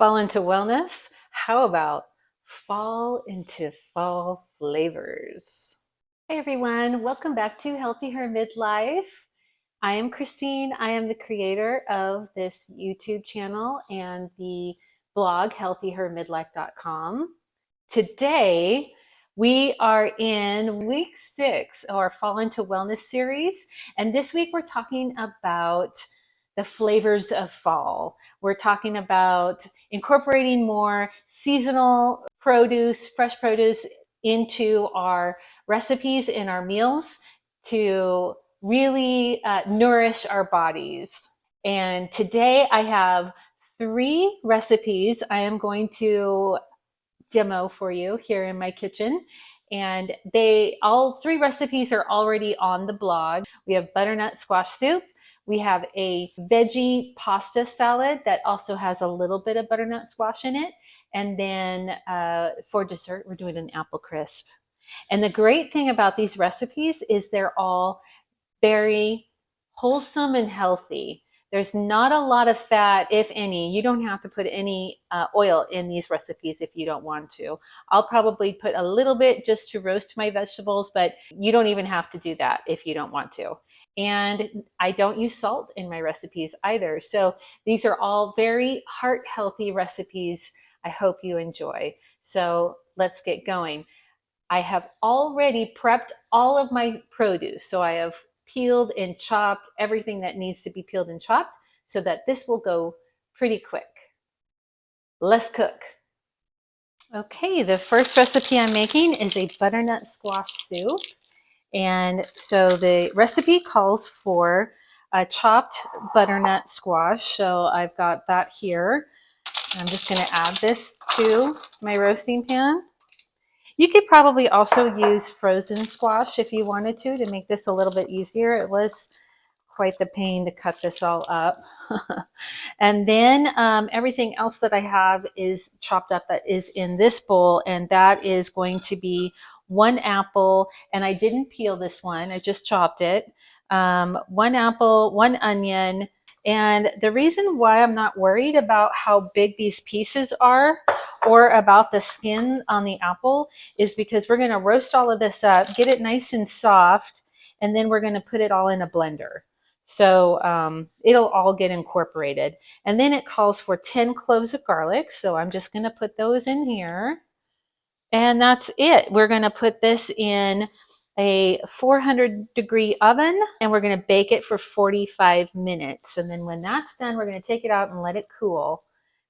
Fall into wellness? How about fall into fall flavors? Hey everyone, welcome back to Healthy Her Midlife. I am Christine. I am the creator of this YouTube channel and the blog healthyhermidlife.com. Today, we are in week 6 of our Fall into Wellness series. And this week, we're talking about the flavors of fall. We're talking about incorporating more seasonal produce, fresh produce into our recipes in our meals to really nourish our bodies. And today, I have 3 recipes I am going to demo for you here in my kitchen. And all 3 recipes are already on the blog. We have butternut squash soup. We have a veggie pasta salad that also has a little bit of butternut squash in it. And then for dessert, we're doing an apple crisp. And the great thing about these recipes is they're all very wholesome and healthy. There's not a lot of fat, if any. You don't have to put any oil in these recipes if you don't want to. I'll probably put a little bit just to roast my vegetables, but you don't even have to do that if you don't want to. And I don't use salt in my recipes either. So these are all very heart healthy recipes I hope you enjoy. So let's get going. I have already prepped all of my produce. So I have peeled and chopped everything that needs to be peeled and chopped so that this will go pretty quick. Let's cook. Okay, the first recipe I'm making is a butternut squash soup. And so the recipe calls for a chopped butternut squash. So I've got that here. I'm just going to add this to my roasting pan. You could probably also use frozen squash if you wanted to make this a little bit easier. It was quite the pain to cut this all up. And then everything else that I have is chopped up that is in this bowl, and that is going to be 1 apple, and I didn't peel this one, I just chopped it. 1 apple, 1 onion, and the reason why I'm not worried about how big these pieces are or about the skin on the apple is because we're going to roast all of this up, get it nice and soft, and then we're going to put it all in a blender. So it'll all get incorporated. And then it calls for 10 cloves of garlic. So I'm just going to put those in here. And that's it. We're going to put this in a 400-degree oven, and we're going to bake it for 45 minutes. And then when that's done, we're going to take it out and let it cool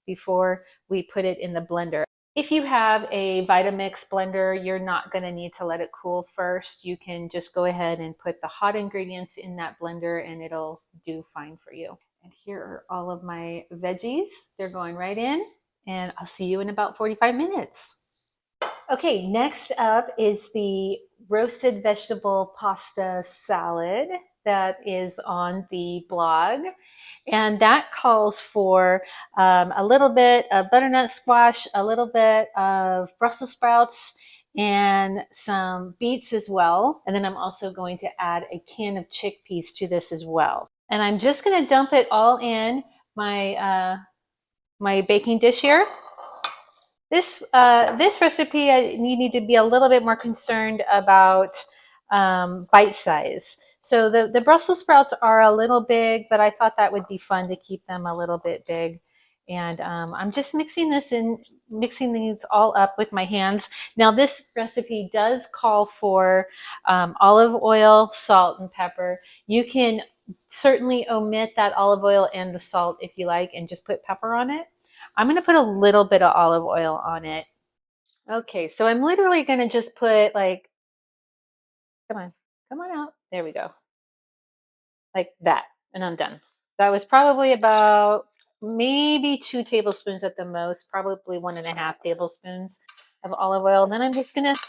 before we put it in the blender. If you have a Vitamix blender, you're not going to need to let it cool first. You can just go ahead and put the hot ingredients in that blender and it'll do fine for you. And here are all of my veggies. They're going right in, and I'll see you in about 45 minutes. Okay, next up is the roasted vegetable pasta salad that is on the blog. And that calls for a little bit of butternut squash, a little bit of Brussels sprouts, and some beets as well. And then I'm also going to add a can of chickpeas to this as well. And I'm just going to dump it all in my, my baking dish here. This recipe, you need to be a little bit more concerned about bite size. So the Brussels sprouts are a little big, but I thought that would be fun to keep them a little bit big. And I'm just mixing these all up with my hands. Now this recipe does call for olive oil, salt, and pepper. You can certainly omit that olive oil and the salt if you like and just put pepper on it. I'm going to put a little bit of olive oil on it. Okay, so I'm literally going to just put like, come on out. There we go. Like that. And I'm done. That was probably about maybe 2 tablespoons at the most, probably 1.5 tablespoons of olive oil. And then I'm just going to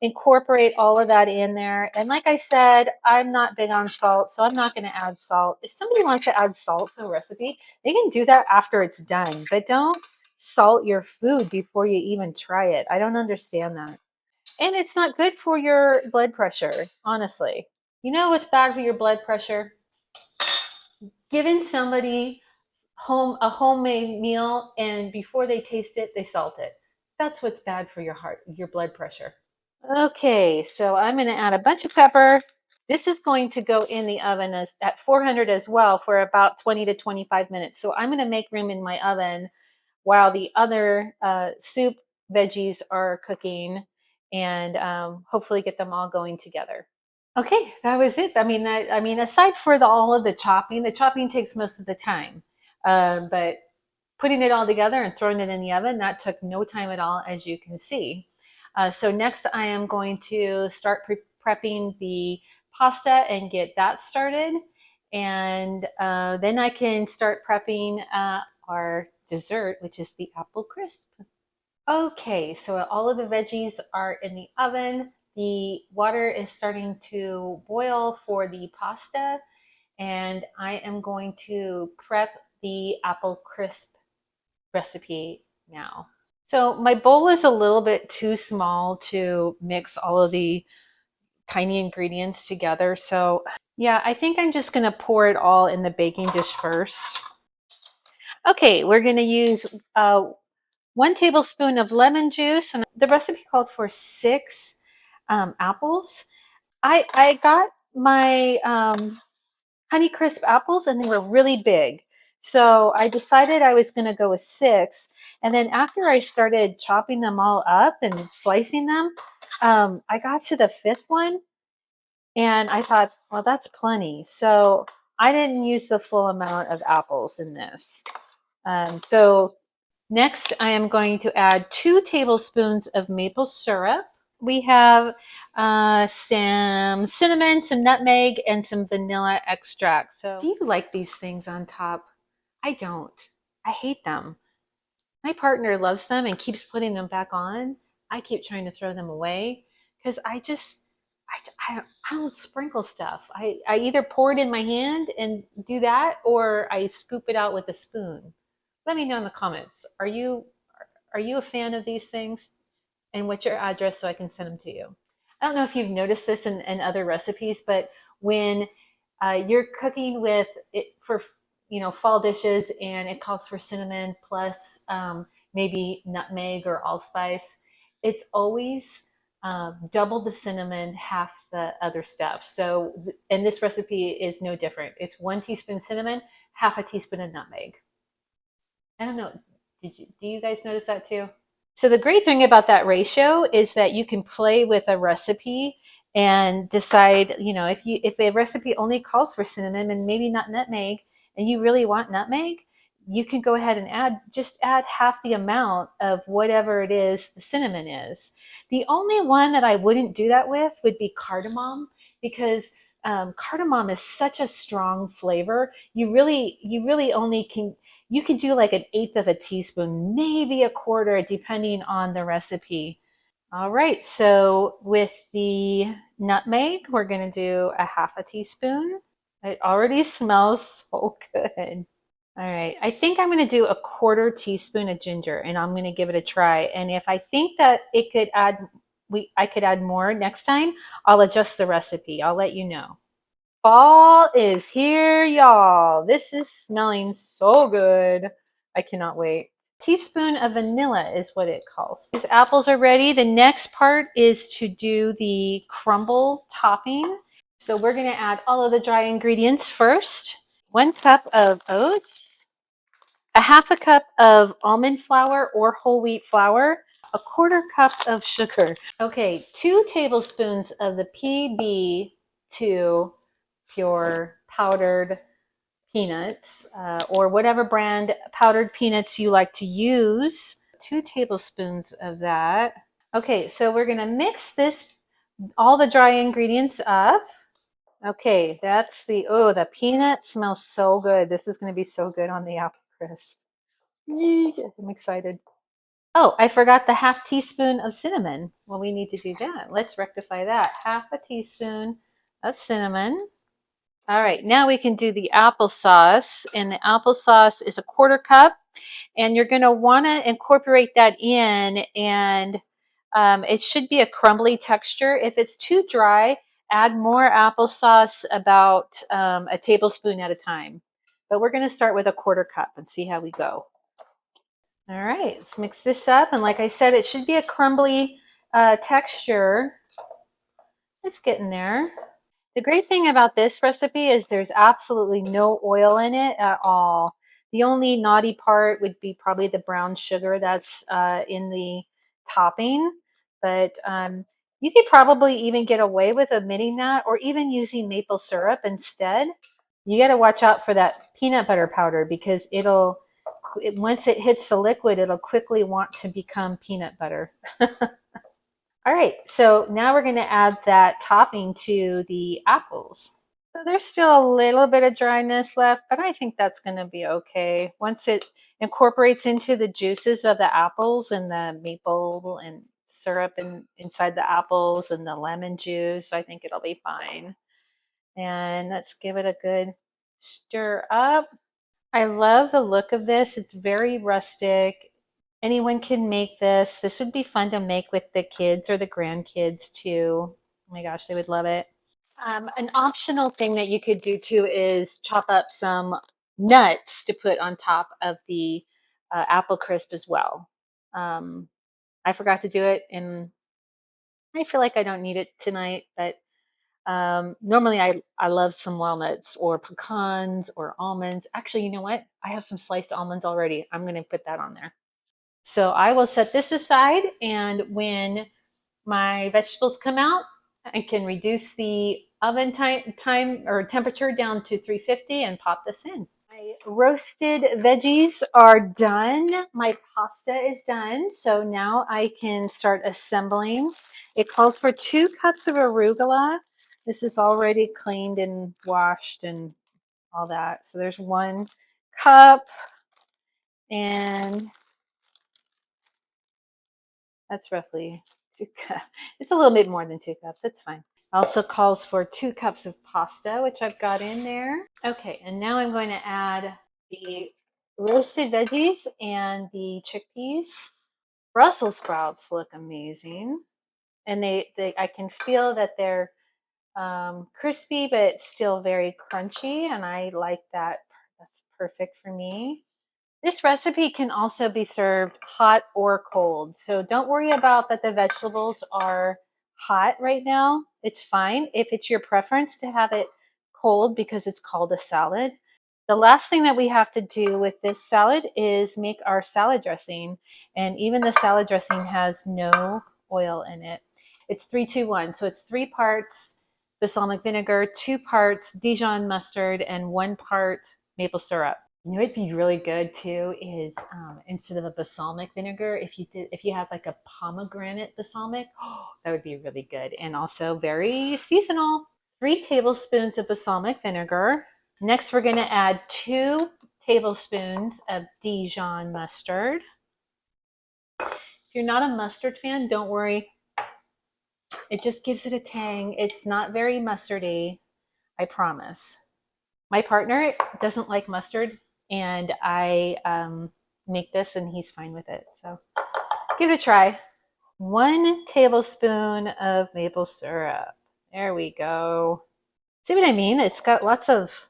incorporate all of that in there. And like I said, I'm not big on salt, so I'm not going to add salt. If somebody wants to add salt to a recipe, they can do that after it's done, but don't salt your food before you even try it. I don't understand that. And it's not good for your blood pressure, honestly. You know what's bad for your blood pressure? Giving somebody a homemade meal, and before they taste it, they salt it. That's what's bad for your heart, your blood pressure. Okay, so I'm going to add a bunch of pepper. This is going to go in the oven at 400 as well for about 20 to 25 minutes. So I'm going to make room in my oven while the other soup veggies are cooking, and hopefully get them all going together. Okay, that was it. I mean, aside for all of the chopping takes most of the time, but putting it all together and throwing it in the oven, that took no time at all, as you can see. So next, I am going to start prepping the pasta and get that started, and then I can start prepping our dessert, which is the apple crisp. Okay, so all of the veggies are in the oven. The water is starting to boil for the pasta, and I am going to prep the apple crisp recipe now. So my bowl is a little bit too small to mix all of the tiny ingredients together. So yeah, I think I'm just gonna pour it all in the baking dish first. Okay, we're gonna use 1 tablespoon of lemon juice, and the recipe called for 6 apples. I got my Honeycrisp apples, and they were really big. So I decided I was going to go with 6. And then after I started chopping them all up and slicing them, I got to the 5th one, and I thought, well, that's plenty. So I didn't use the full amount of apples in this. So next, I am going to add 2 tablespoons of maple syrup. We have some cinnamon, some nutmeg, and some vanilla extract. So, do you like these things on top? I don't. I hate them. My partner loves them and keeps putting them back on. I keep trying to throw them away because I don't sprinkle stuff. I either pour it in my hand and do that, or I scoop it out with a spoon. Let me know in the comments. Are you a fan of these things? And what's your address so I can send them to you? I don't know if you've noticed this in other recipes, but when you're cooking with it for fall dishes, and it calls for cinnamon plus maybe nutmeg or allspice, it's always double the cinnamon, half the other stuff. So, and this recipe is no different. It's 1 teaspoon cinnamon, half a teaspoon of nutmeg. I don't know. Do you guys notice that too? So the great thing about that ratio is that you can play with a recipe and decide, if a recipe only calls for cinnamon and maybe not nutmeg, and you really want nutmeg, you can go ahead and add half the amount of whatever it is the cinnamon is. The only one that I wouldn't do that with would be cardamom, because cardamom is such a strong flavor. You really only can you could do like 1/8 of a teaspoon, maybe a quarter, depending on the recipe. All right, so with the nutmeg, we're going to do a half a teaspoon. It already smells so good. All right, I think I'm going to do a quarter teaspoon of ginger, and I'm going to give it a try. And if I think that I could add more next time, I'll adjust the recipe. I'll let you know. Fall is here, y'all. This is smelling so good. I cannot wait. Teaspoon of vanilla is what it calls. These apples are ready. The next part is to do the crumble topping. So we're going to add all of the dry ingredients first. 1 cup of oats, a half a cup of almond flour or whole wheat flour, a quarter cup of sugar. Okay, 2 tablespoons of the PB2 pure powdered peanuts, or whatever brand powdered peanuts you like to use. 2 tablespoons of that. Okay, so we're going to mix all the dry ingredients up. Okay, the peanut smells so good. This is going to be so good on the apple crisp. I'm excited. Oh, I forgot the half teaspoon of cinnamon. Well, we need to do that. Let's rectify that. Half a teaspoon of cinnamon. All right, now we can do the applesauce. And the applesauce is a quarter cup. And you're going to want to incorporate that in. And it should be a crumbly texture. If it's too dry, add more applesauce, about a tablespoon at a time. but we're going to start with a 1/4 cup and see how we go. All right, let's mix this up. And like I said, it should be a crumbly texture. It's getting there. The great thing about this recipe is there's absolutely no oil in it at all. The only naughty part would be probably the brown sugar that's in the topping, but you could probably even get away with omitting that or even using maple syrup instead. You got to watch out for that peanut butter powder because once it hits the liquid, it'll quickly want to become peanut butter. All right, so now we're going to add that topping to the apples. So there's still a little bit of dryness left, but I think that's going to be okay. Once it incorporates into the juices of the apples and the maple and syrup inside the apples and the lemon juice, I think it'll be fine. And let's give it a good stir up. I love the look of this. It's very rustic. Anyone can make this. This would be fun to make with the kids or the grandkids too. Oh my gosh, they would love it. An optional thing that you could do too is chop up some nuts to put on top of the apple crisp as well. I forgot to do it, and I feel like I don't need it tonight, but normally I love some walnuts or pecans or almonds. Actually, you know what? I have some sliced almonds already. I'm going to put that on there. So I will set this aside, and when my vegetables come out, I can reduce the oven time or temperature down to 350 and pop this in. My roasted veggies are done. My pasta is done. So now I can start assembling. It calls for 2 cups of arugula. This is already cleaned and washed and all that. So there's 1 cup, and that's roughly 2 cups. It's a little bit more than 2 cups. It's fine. Also calls for 2 cups of pasta, which I've got in there. Okay, and now I'm going to add the roasted veggies and the chickpeas. Brussels sprouts look amazing, and I can feel that they're crispy but still very crunchy, and I like that. That's perfect for me. This recipe can also be served hot or cold. So don't worry about that the vegetables are hot right now. It's fine if it's your preference to have it cold because it's called a salad. The last thing that we have to do with this salad is make our salad dressing. And even the salad dressing has no oil in it. It's 3-2-1. So it's 3 parts balsamic vinegar, 2 parts Dijon mustard, and 1 part maple syrup. You know, it'd be really good too is instead of a balsamic vinegar, if you had like a pomegranate balsamic, oh, that would be really good and also very seasonal. 3 tablespoons of balsamic vinegar. Next, we're going to add 2 tablespoons of Dijon mustard. If you're not a mustard fan, don't worry. It just gives it a tang. It's not very mustardy, I promise. My partner doesn't like mustard, and I make this, and he's fine with it. So give it a try. 1 tablespoon of maple syrup. There we go. See what I mean? It's got lots of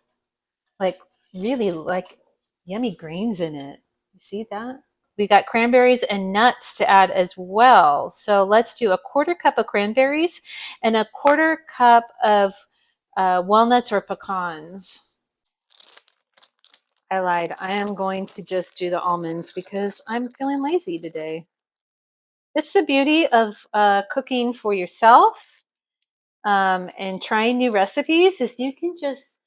like really like yummy greens in it. You see that? We got cranberries and nuts to add as well. So let's do a 1/4 cup of cranberries and a 1/4 cup of walnuts or pecans. I lied. I am going to just do the almonds because I'm feeling lazy today. This is the beauty of cooking for yourself and trying new recipes is you can just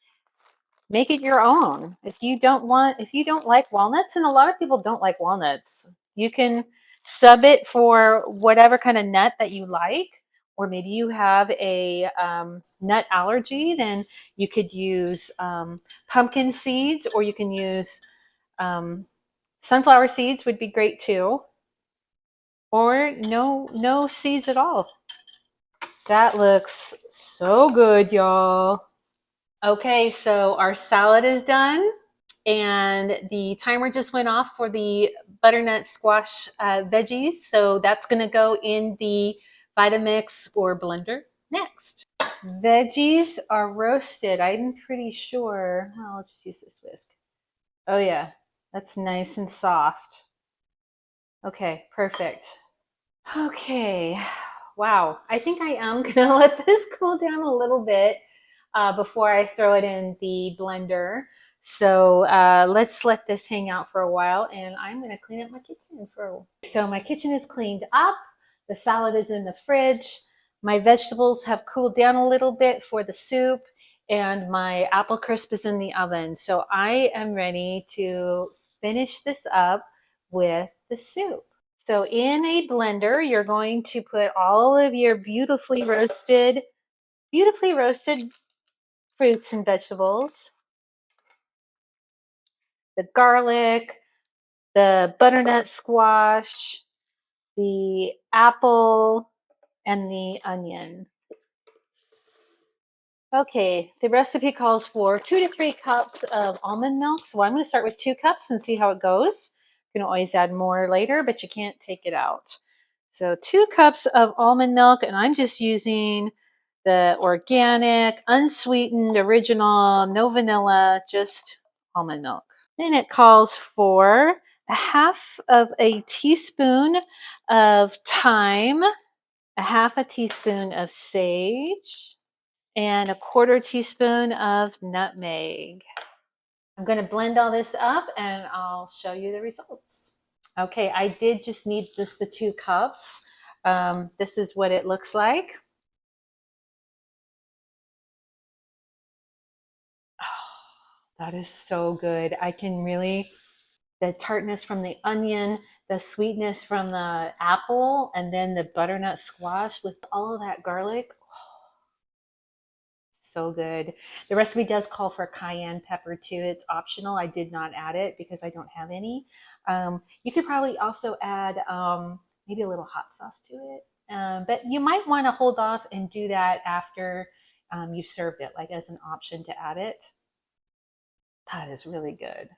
make it your own. If you don't like walnuts, and a lot of people don't like walnuts, you can sub it for whatever kind of nut that you like. Or maybe you have a nut allergy, then you could use pumpkin seeds, or you can use sunflower seeds would be great too, or no seeds at all. That looks so good, y'all. Okay, so our salad is done, and the timer just went off for the butternut squash veggies. So that's going to go in the Vitamix or blender next. Veggies are roasted. I'm pretty sure. Well, I'll just use this whisk. Oh yeah, that's nice and soft. Okay, perfect. Okay, wow. I think I am gonna let this cool down a little bit before I throw it in the blender. So let's let this hang out for a while, and I'm gonna clean up my kitchen for a while. So my kitchen is cleaned up. The salad is in the fridge. My vegetables have cooled down a little bit for the soup, and my apple crisp is in the oven. So I am ready to finish this up with the soup. So in a blender, you're going to put all of your beautifully roasted fruits and vegetables, the garlic, the butternut squash, the apple, and the onion. Okay, the recipe calls for 2 to 3 cups of almond milk. So I'm going to start with 2 cups and see how it goes. You can always add more later, but you can't take it out. So 2 cups of almond milk, and I'm just using the organic, unsweetened, original, no vanilla, just almond milk. Then it calls for a half of a teaspoon of thyme, a half a teaspoon of sage, and a quarter teaspoon of nutmeg. I'm going to blend all this up and I'll show you the results. Okay, I did just need just the 2 cups. This is what it looks like. Oh, that is so good. I can really, the tartness from the onion, the sweetness from the apple, and then the butternut squash with all of that garlic. So good. The recipe does call for cayenne pepper too. It's optional. I did not add it because I don't have any. You could probably also add maybe a little hot sauce to it. But you might want to hold off and do that after you've served it, like as an option to add it. That is really good.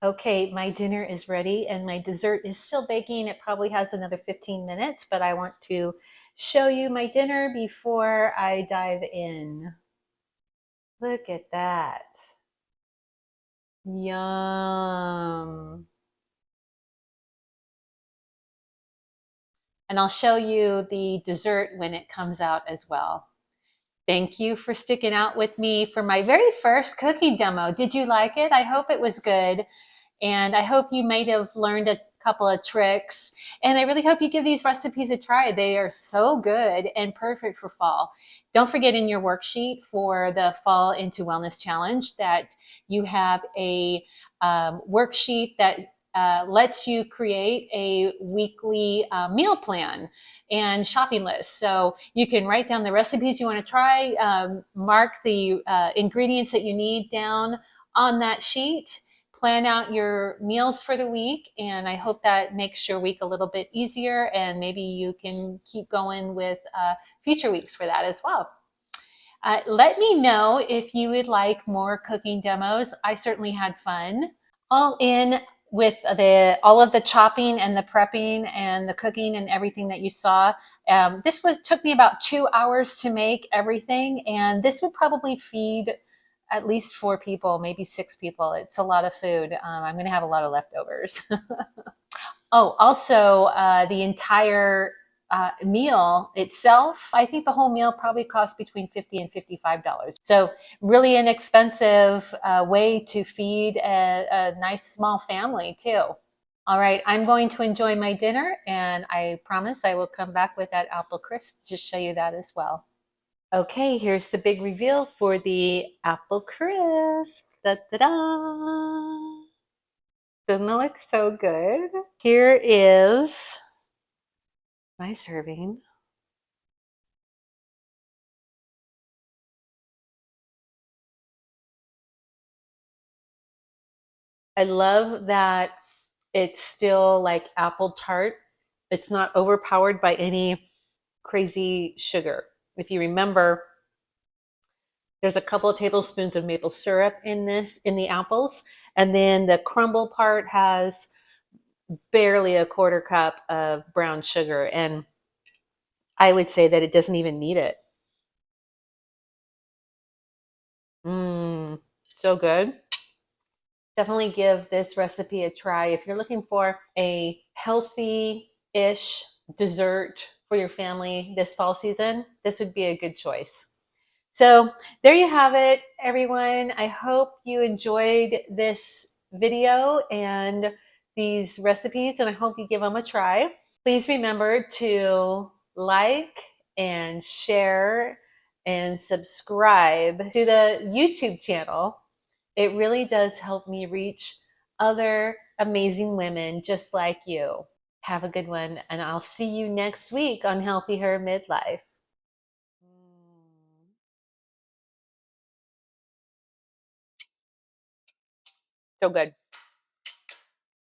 Okay, my dinner is ready and my dessert is still baking. It probably has another 15 minutes, but I want to show you my dinner before I dive in. Look at that. Yum. And I'll show you the dessert when it comes out as well. Thank you for sticking out with me for my very first cooking demo. Did you like it? I hope it was good. And I hope you might have learned a couple of tricks. And I really hope you give these recipes a try. They are so good and perfect for fall. Don't forget in your worksheet for the Fall into Wellness Challenge that you have a worksheet that lets you create a weekly meal plan and shopping list. So you can write down the recipes you want to try, mark the ingredients that you need down on that sheet, plan out your meals for the week, and I hope that makes your week a little bit easier, and maybe you can keep going with future weeks for that as well. Let me know if you would like more cooking demos. I certainly had fun. All in with all of the chopping and the prepping and the cooking and everything that you saw. This took me about 2 hours to make everything, and this would probably feed at least 4 people, maybe 6 people. It's a lot of food. I'm going to have a lot of leftovers. Oh, also the entire meal itself, I think the whole meal probably cost between $50 and $55. So really inexpensive way to feed a nice small family too. All right, I'm going to enjoy my dinner, and I promise I will come back with that apple crisp to show you that as well. Okay, here's the big reveal for the apple crisp. Da, da, da. Doesn't it look so good? Here is my serving. I love that it's still like apple tart. It's not overpowered by any crazy sugar. If you remember, there's a couple of tablespoons of maple syrup in the apples, and then the crumble part has barely a quarter cup of brown sugar, and I would say that it doesn't even need it. So good. Definitely give this recipe a try. If you're looking for a healthy-ish dessert for your family this fall season, this would be a good choice. So there you have it, everyone. I hope you enjoyed this video and these recipes, and I hope you give them a try. Please remember to like and share and subscribe to the YouTube channel. It really does help me reach other amazing women just like you. Have a good one, and I'll see you next week on Healthy Her Midlife. So good.